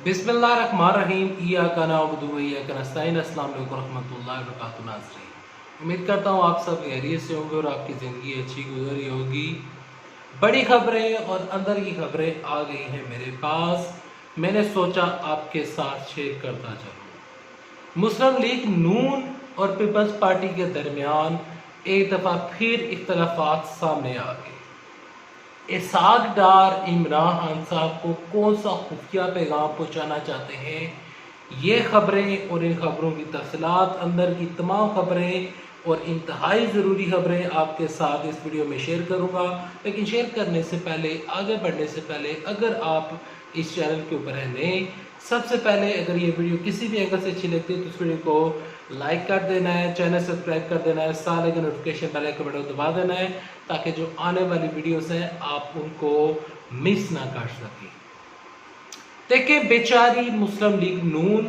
बिस्मिल्लाहिर्रहमानिर्रहीम। इय्याका नअबुदु व इय्याका नस्तईन। अस्सलाम वालेकुम रहमतुल्लाहि व बरकातुहू। नाज़रीन, उम्मीद करता हूँ आप सब खैरियत से होंगे और आपकी ज़िंदगी अच्छी गुजरी होगी। बड़ी खबरें और अंदर की खबरें आ गई हैं मेरे पास, मैंने सोचा आपके साथ शेयर करता चलूँ। मुस्लिम लीग नून और पीपल्स पार्टी के दरमियान एक दफ़ा फिर इख्तलाफात सामने आ गए। इसहाक डार इमरान खान साहब को कौन सा खुफिया पैगाम पहुंचाना चाहते हैं, ये खबरें और इन खबरों की तफसीलात, अंदर की तमाम खबरें और इंतहाई ज़रूरी खबरें आपके साथ इस वीडियो में शेयर करूंगा। लेकिन शेयर करने से पहले, आगे बढ़ने से पहले, अगर आप इस चैनल के ऊपर है नए, सबसे पहले अगर ये वीडियो किसी भी एंगल से अच्छी लगती है तो इस वीडियो को लाइक कर देना है, चैनल सब्सक्राइब कर देना है, साथ लगे नोटिफिकेशन बेल आइकन बटन दबा देना है ताकि जो आने वाली वीडियोस हैं आप उनको मिस ना कर सकें। देखिए, बेचारी मुस्लिम लीग नून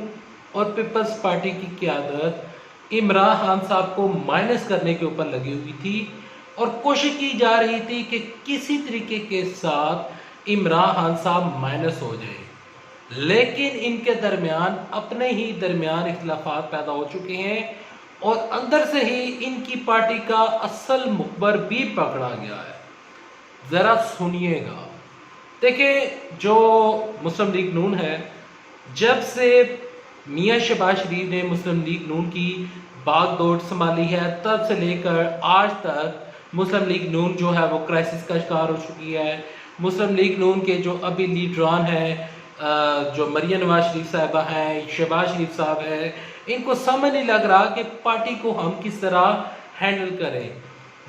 और पीपल्स पार्टी की क़यादत इमरान खान साहब को माइनस करने के ऊपर लगी हुई थी और कोशिश की जा रही थी कि किसी तरीके के साथ इमरान खान साहब माइनस हो जाए। लेकिन इनके दरमियान अपने ही दरमियान इख्तिलाफात पैदा हो चुके हैं और अंदर से ही इनकी पार्टी का असल मुखबर भी पकड़ा गया है। ज़रा सुनिएगा। देखिए, जो मुस्लिम लीग नून है, जब से मियां शहबाज शरीफ ने मुस्लिम लीग नून की बागडोर संभाली है, तब से लेकर आज तक मुस्लिम लीग नून जो है वो क्राइसिस का शिकार हो चुकी है। मुस्लिम लीग नून के जो अभी लीडरान हैं, जो मरियम नवाज शरीफ साहबा हैं, शहबाज शरीफ साहब हैं, इनको समझ नहीं लग रहा कि पार्टी को हम किस तरह हैंडल करें।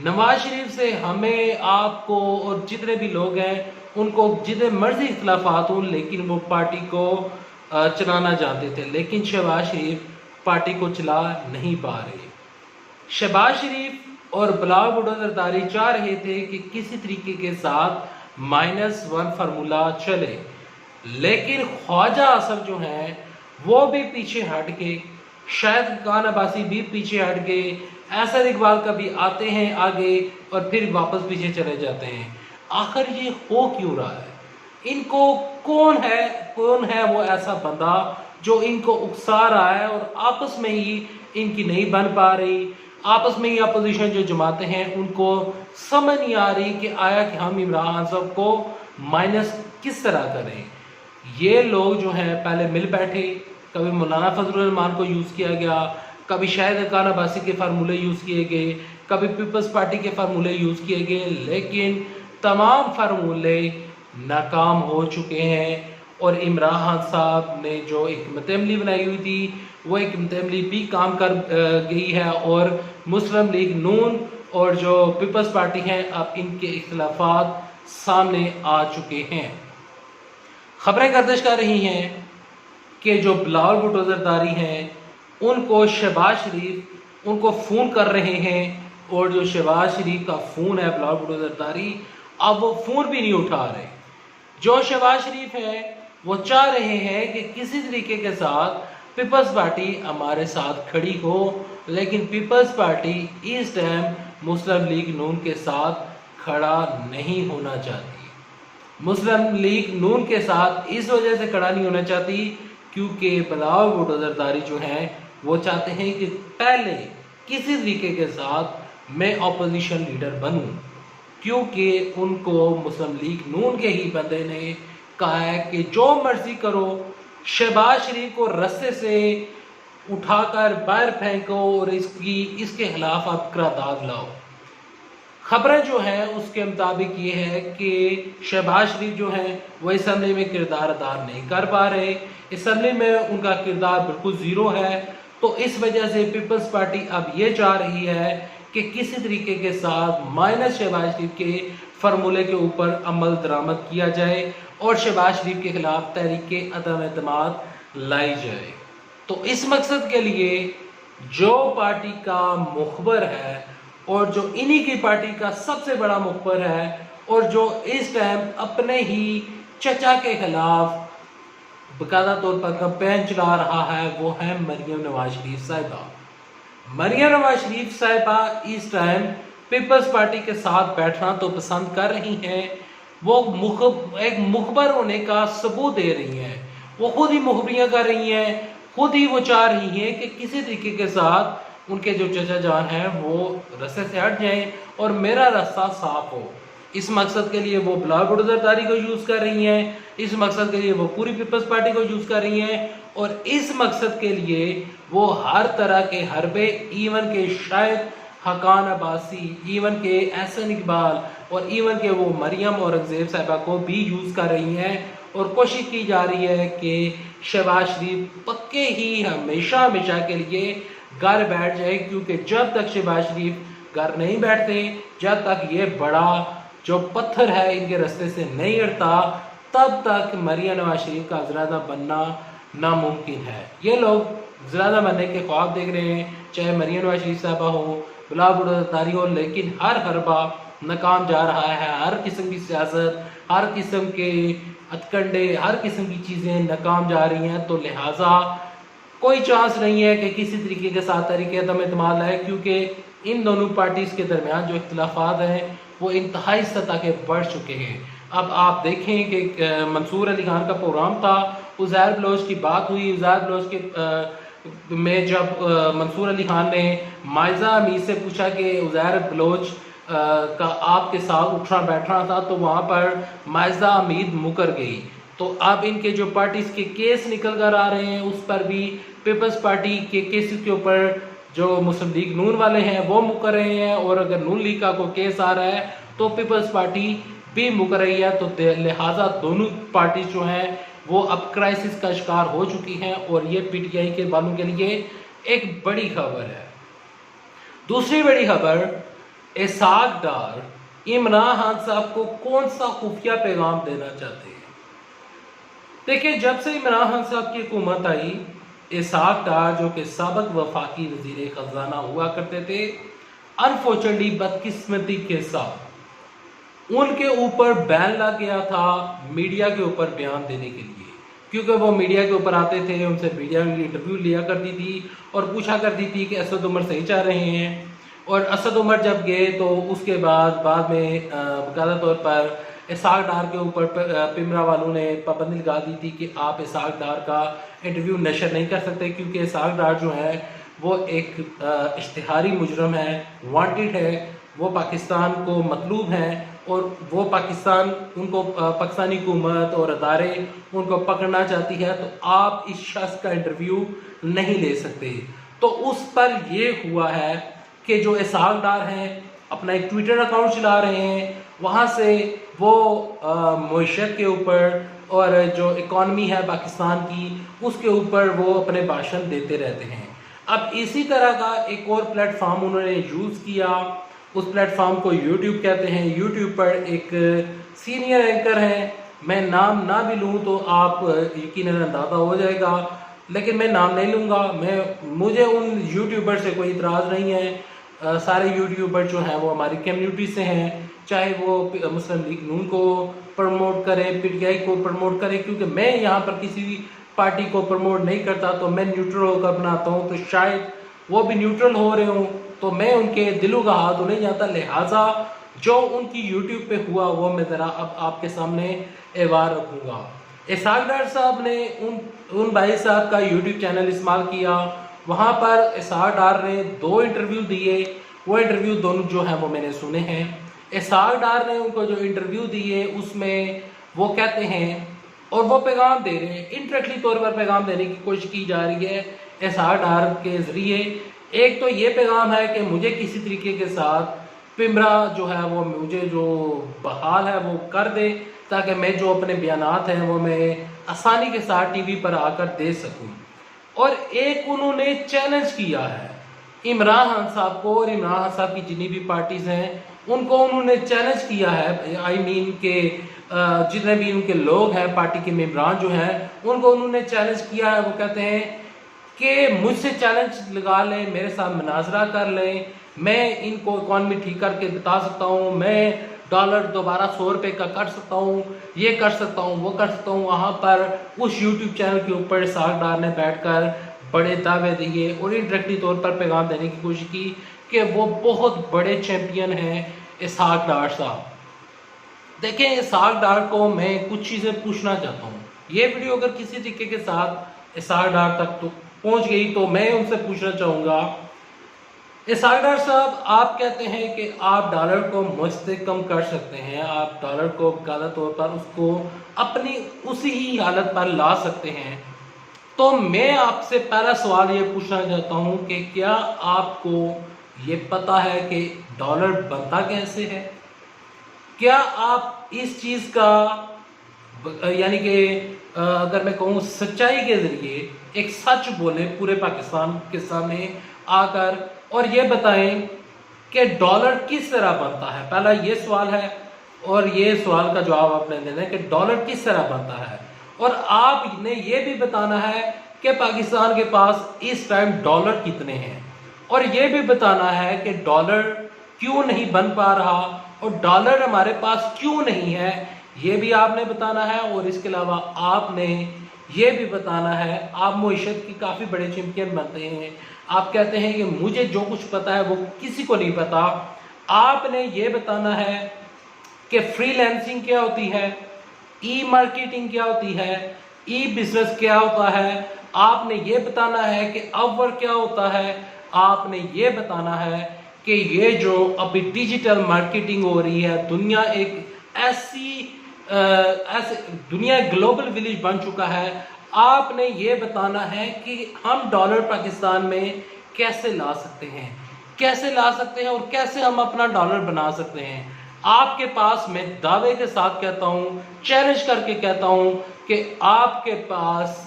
नवाज शरीफ से हमें, आपको और जितने भी लोग हैं उनको जितने मर्जी इख्तलाफात हों, लेकिन वो पार्टी को चलाना जानते थे। लेकिन शहबाज शरीफ पार्टी को चला नहीं पा रहे। शहबाज शरीफ और बिलावल भुट्टो जरदारी चाह रहे थे कि किसी तरीके के साथ -1 फार्मूला चले, लेकिन ख्वाजा असफ जो हैं वो भी पीछे हट के, शायद खान अब्बासी भी पीछे हट गए, असद इकबाल कभी आते हैं आगे और फिर वापस पीछे चले जाते हैं। आखिर ये हो क्यों रहा है? इनको कौन है वो ऐसा बंदा जो इनको उकसा रहा है और आपस में ही इनकी नहीं बन पा रही। आपस में ही अपोजिशन जो जमाते हैं उनको समझ नहीं आ रही कि आया कि हम इमरान खान साहब को माइनस किस तरह करें। ये लोग जो हैं पहले मिल बैठे, कभी मौलाना फजलुर रहमान को यूज़ किया गया, कभी शायद खान अब्बासी के फार्मूले यूज़ किए गए, कभी पीपल्स पार्टी के फार्मूले यूज़ किए गए, लेकिन तमाम फार्मूले नाकाम हो चुके हैं। और इमरान खान साहब ने जो एक हिकमत अमली बनाई हुई थी वो एक हिकमत अमली भी काम कर गई है और मुस्लिम लीग नून और जो पीपल्स पार्टी हैं अब इनके इख्तिलाफात सामने आ चुके हैं। खबरें गर्दिश कर रही हैं कि जो बिलावल भुट्टो जरदारी हैं उनको शहबाज शरीफ उनको फ़ोन कर रहे हैं और जो शहबाज शरीफ का फ़ोन है बिलावल भुट्टो जरदारी, अब वो फ़ोन भी नहीं उठा रहे। जो शहबाज शरीफ है वो चाह रहे हैं कि किसी तरीके के साथ पीपल्स पार्टी हमारे साथ खड़ी हो, लेकिन पीपल्स पार्टी इस टाइम मुस्लिम लीग नून के साथ खड़ा नहीं होना चाहती। मुस्लिम लीग नून के साथ इस वजह से खड़ा नहीं होना चाहती क्योंकि बिलावल भुट्टो जरदारी जो हैं वो चाहते हैं कि पहले किसी तरीके के साथ मैं अपोजिशन लीडर बनूं, क्योंकि उनको मुस्लिम लीग नून के ही बंदे ने कहा है कि जो मर्जी करो, शहबाज शरीफ को रस्ते से उठाकर बाहर फेंको और इसके खिलाफ आप करारदाद लाओ। खबरें जो हैं उसके मुताबिक ये है कि शहबाज शरीफ जो हैं वो असम्बली में किरदार अदा नहीं कर पा रहे, असम्बली में उनका किरदार बिल्कुल ज़ीरो है। तो इस वजह से पीपल्स पार्टी अब ये चाह रही है कि किसी तरीके के साथ माइनस शहबाज शरीफ के फार्मूले के ऊपर अमल दरामद किया जाए और शहबाज शरीफ के खिलाफ तहरीक अदम एतमाद लाई जाए। तो इस मकसद के लिए जो पार्टी का मुखबर है और जो इन्हीं की पार्टी का सबसे बड़ा मुखबर है और जो इस टाइम अपने ही चचा के खिलाफ बाकायदा तौर पर कैंपेन चला रहा है, वो है मरियम नवाज शरीफ साहिबा। मरियम नवाज शरीफ साहिबा इस टाइम पीपल्स पार्टी के साथ बैठना तो पसंद कर रही हैं, वो एक मुखबर होने का सबूत दे रही हैं वो खुद ही मुखबियाँ कर रही हैं, खुद ही वो चाह रही हैं कि किसी तरीके के साथ उनके जो चचा जान हैं वो रास्ते से हट जाएं और मेरा रास्ता साफ हो। इस मकसद के लिए वो बिलावल भुट्टो जरदारी को यूज़ कर रही हैं, इस मकसद के लिए वो पूरी पीपल्स पार्टी को यूज़ कर रही हैं और इस मकसद के लिए वो हर तरह के हरबे, इवन के शायद हकान अब्बासी, इवन के एहसन इकबाल और इवन के वो मरियम औरंगजेब साहिबा को भी यूज़ कर रही हैं और कोशिश की जा रही है कि शहबाज शरीफ पक्के ही हमेशा हमेशा के लिए घर बैठ जाए, क्योंकि जब तक शहबाज शरीफ घर नहीं बैठते, जब तक ये बड़ा जो पत्थर है इनके रास्ते से नहीं हटता, तब तक मरियम नवाज शरीफ का वज़ीर-ए-आज़म बनना नामुमकिन है। ये लोग वज़ीर-ए-आज़म बनने के ख्वाब देख रहे हैं, चाहे मरियम नवाज शरीफ साहबा हो, बिलावल भुट्टो जरदारी हो, लेकिन हर हरबा नाकाम जा रहा है। हर किस्म की सियासत, हर किस्म के हथकंडे, हर किस्म की चीज़ें नाकाम जा रही हैं। तो लिहाजा कोई चांस नहीं है कि किसी तरीके के साथ तरीके अदम एतमाद है, क्योंकि इन दोनों पार्टीज़ के दरमियान जो इख्तिलाफात हैं वो इंतहाई सतह के बढ़ चुके हैं। अब आप देखें कि मंसूर अली खान का प्रोग्राम था, उज़ैर बलोच की बात हुई, उज़ैर बलोच के में जब मंसूर अली खान ने माइज़ा अमीर से पूछा कि उज़ैर बलोच का आपके साथ उठना बैठना था, तो वहाँ पर माइज़ा अमीर मुकर गई। तो अब इनके जो पार्टीज़ के केस निकल कर आ रहे हैं, उस पर भी पीपल्स पार्टी के केसेस के ऊपर जो मुस्लिम लीग नून वाले हैं वो मुकर रहे हैं, और अगर नून लीग का कोई केस आ रहा है तो पीपल्स पार्टी भी मुकर रही है। तो लिहाजा दोनों पार्टी जो हैं वो अब क्राइसिस का शिकार हो चुकी हैं, और ये पीटीआई के वालों के लिए एक बड़ी खबर है। दूसरी बड़ी खबर, इसहाक डार इमरान खान साहब को कौन सा खुफिया पैगाम देना चाहते हैं। देखिए, जब से इमरान खान साहब की हुकूमत आई, इसहाक डार जो कि साबिक वफाकी वज़ीर ख़ज़ाना हुआ करते थे, अनफॉर्चुनेटली बदकिस्मती के साथ उनके ऊपर बैन लग गया था मीडिया के ऊपर बयान देने के लिए, क्योंकि वो मीडिया के ऊपर आते थे, उनसे मीडिया की इंटरव्यू लिया करती थी और पूछा करती थी कि असद उमर सही चाह रहे हैं। और असद उमर जब गए तो उसके बाद में बाकायदा तौर पर इसहाक डार के ऊपर पिमरा वालों ने पाबंदी लगा दी थी कि आप इसहाक डार का इंटरव्यू नशर नहीं कर सकते, क्योंकि इसहाक डार जो है वो एक इश्तिहारी मुजरम है, वांटेड है, वो पाकिस्तान को मतलूब हैं, और वो पाकिस्तान उनको पाकिस्तानी हुकूमत और अदारे उनको पकड़ना चाहती है। तो आप इस शख्स का इंटरव्यू नहीं ले सकते। तो उस पर ये हुआ है कि जो इसहाक डार हैं अपना एक ट्विटर अकाउंट चला रहे हैं, वहाँ से वो मईशत के ऊपर और जो इकॉनमी है पाकिस्तान की उसके ऊपर वो अपने भाषण देते रहते हैं। अब इसी तरह का एक और प्लेटफॉर्म उन्होंने यूज़ किया, उस प्लेटफॉर्म को यूट्यूब कहते हैं। यूट्यूब पर एक सीनियर एंकर हैं, मैं नाम ना भी लूँ तो आप यकीनन अंदाज़ा हो जाएगा, लेकिन मैं नाम नहीं लूँगा। मुझे उन यूट्यूबर से कोई इतराज़ नहीं है। सारे यूट्यूबर जो हैं वो हमारी कम्युनिटी से हैं, चाहे वो मुस्लिम लीग नून को प्रमोट करें, पीटीआई को प्रमोट करें, क्योंकि मैं यहाँ पर किसी भी पार्टी को प्रमोट नहीं करता, तो मैं न्यूट्रल होकर बनाता हूँ, तो शायद वो भी न्यूट्रल हो रहे हों, तो मैं उनके दिलों का हाथ नहीं जाता। लिहाजा जो उनकी यूट्यूब पे हुआ वो मैं ज़रा अब आपके सामने एवार रखूँगा। इसहाक डार साहब ने उन भाई साहब का यूट्यूब चैनल इस्तेमाल किया, वहाँ पर इसहाक डार ने 2 इंटरव्यू दिए। वो इंटरव्यू दोनों जो हैं वो मैंने सुने हैं। इसहाक डार ने उनको जो इंटरव्यू दिए उसमें वो कहते हैं और वो पैगाम दे रहे हैं, इंटरेक्टली तौर पर पैगाम देने की कोशिश की जा रही है इसहाक डार के ज़रिए। एक तो ये पैगाम है कि मुझे किसी तरीके के साथ पिमरा जो है वो मुझे जो बहाल है वो कर दे, ताकि मैं जो अपने बयानात हैं वो मैं आसानी के साथ टीवी पर आकर दे सकूं। और एक उन्होंने चैलेंज किया है इमरान खान साहब को, और इमरान खान साहब की जितनी भी पार्टीज़ हैं उनको उन्होंने चैलेंज किया है। आई मीन के जितने भी उनके लोग हैं, पार्टी के मेंबरान जो हैं, उनको उन्होंने चैलेंज किया है। वो कहते हैं कि मुझसे चैलेंज लगा लें, मेरे साथ मुनाजरा कर लें, मैं इनको इकॉनमी ठीक करके बता सकता हूँ, मैं डॉलर दोबारा 100 रुपये का कर सकता हूँ, ये कर सकता हूँ, वो कर सकता हूँ। वहाँ पर उस यूट्यूब चैनल के ऊपर इसहाक डार ने बैठकर बड़े दावे दिए और इंटरेक्टली तौर पर पैगाम देने की कोशिश की कि वो बहुत बड़े चैम्पियन हैं इसहाक डार साहब। देखें, इसहाक डार को मैं कुछ चीज़ें पूछना चाहता हूँ। ये वीडियो अगर किसी तरीके के साथ इसहाक डार तक तो पहुंच गई तो मैं उनसे पूछना चाहूँगा, इसहाक डार साहब, आप कहते हैं कि आप डॉलर को मुझ से कम कर सकते हैं, आप डॉलर को ज़्यादा तौर पर उसको अपनी उसी ही हालत पर ला सकते हैं। तो मैं आपसे पहला सवाल ये पूछना चाहता हूँ कि क्या आपको ये पता है कि डॉलर बनता कैसे है? क्या आप इस चीज़ का यानी कि अगर मैं कहूँ सच्चाई के ज़रिए एक सच बोले पूरे पाकिस्तान के सामने आकर और ये बताएं कि डॉलर किस तरह बनता है? पहला ये सवाल है और ये सवाल का जवाब आपने देना है कि डॉलर किस तरह बनता है, और आपने ये भी बताना है कि पाकिस्तान के पास इस टाइम डॉलर कितने हैं, और ये भी बताना है कि डॉलर क्यों नहीं बन पा रहा और डॉलर हमारे पास क्यों नहीं है, ये भी आपने बताना है। और इसके अलावा आपने ये भी बताना है, आप मईशत के काफ़ी बड़े चैंपियन बनते हैं, आप कहते हैं कि मुझे जो कुछ पता है वो किसी को नहीं पता। आपने ये बताना है कि फ्रीलांसिंग क्या होती है, ई मार्केटिंग क्या होती है, ई बिजनेस क्या होता है, आपने ये बताना है कि अपवर्क क्या होता है, आपने ये बताना है कि ये जो अभी डिजिटल मार्केटिंग हो रही है, दुनिया एक ऐसे दुनिया ग्लोबल विलेज बन चुका है, आपने ये बताना है कि हम डॉलर पाकिस्तान में कैसे ला सकते हैं, कैसे ला सकते हैं और कैसे हम अपना डॉलर बना सकते हैं। आपके पास, मैं दावे के साथ कहता हूँ, चैलेंज करके कहता हूँ कि आपके पास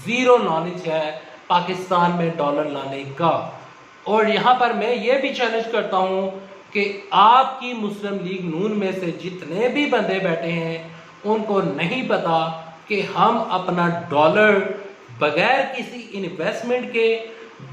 ज़ीरो नॉलेज है पाकिस्तान में डॉलर लाने का। और यहाँ पर मैं ये भी चैलेंज करता हूँ कि आपकी मुस्लिम लीग नून में से जितने भी बंदे बैठे हैं उनको नहीं पता कि हम अपना डॉलर बगैर किसी इन्वेस्टमेंट के,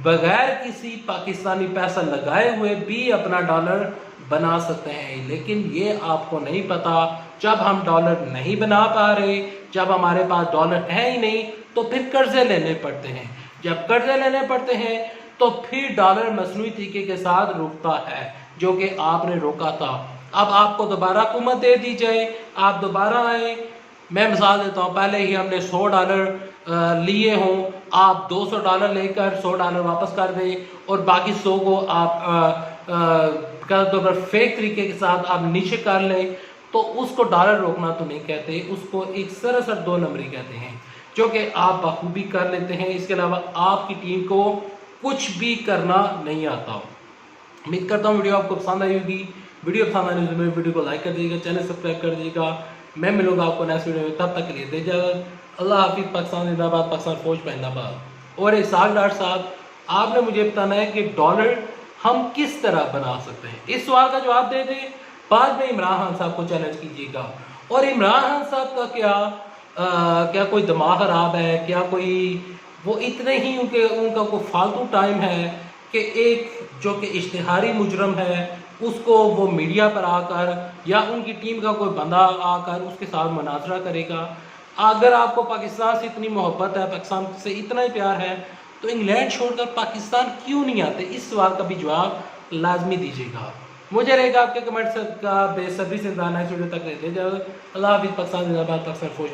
बगैर किसी पाकिस्तानी पैसा लगाए हुए भी अपना डॉलर बना सकते हैं। लेकिन ये आपको नहीं पता, जब हम डॉलर नहीं बना पा रहे, जब हमारे पास डॉलर है ही नहीं, तो फिर कर्जे लेने पड़ते हैं, जब कर्जे लेने पड़ते हैं तो फिर डॉलर मसनूई तरीके के साथ रुकता है, जो कि आपने रोका था। अब आपको दोबारा हुकूमत दे दी जाए, आप दोबारा आए, मैं मिसाल देता हूँ, पहले ही हमने $100 लिए हों, आप $200 लेकर $100 वापस कर दें और बाकी 100 को आप पर फेक तरीके के साथ आप नीचे कर लें, तो उसको डॉलर रोकना तो नहीं कहते, उसको एक सरासर 2 नंबरी कहते हैं, जो कि आप बखूबी कर लेते हैं। इसके अलावा आपकी टीम को कुछ भी करना नहीं आता हो। उम्मीद करता हूँ वीडियो आपको पसंद आई होगी। वीडियो पसंद आने से वीडियो को लाइक कर दीजिएगा, चैनल सब्सक्राइब कर दीजिएगा। मैं मिलूंगा आपको नेक्स्ट वीडियो में, तब तक के लिए दे इजाज़त। अल्लाह हाफिज़। पाकिस्तान जिंदाबाद, पाकिस्तान फौज जिंदाबाद। और इसहाक डार साहब, आपने मुझे बताना है कि डॉलर हम किस तरह बना सकते हैं। इस सवाल का जवाब दे दें, बाद में इमरान खान साहब को चैलेंज कीजिएगा। और इमरान खान साहब का क्या कोई दिमाग खराब है, क्या कोई वो इतने ही उनका कोई फालतू टाइम है कि एक जो कि इश्तिहारी मुजरम है उसको वो मीडिया पर आकर, या उनकी टीम का कोई बंदा आकर उसके साथ मुनाजरा करेगा। अगर आपको पाकिस्तान से इतनी मोहब्बत है, पाकिस्तान से इतना ही प्यार है, तो इंग्लैंड छोड़कर पाकिस्तान क्यों नहीं आते? इस सवाल का भी जवाब लाजमी दीजिएगा। मुझे रहेगा आपके कमेंट्स का बेसब्री से इंतजार है। वीडियो तक रहते। अल्लाह हाफिज़। पाकिस्तान जिंदाबाद, पाकिस्तान फौज।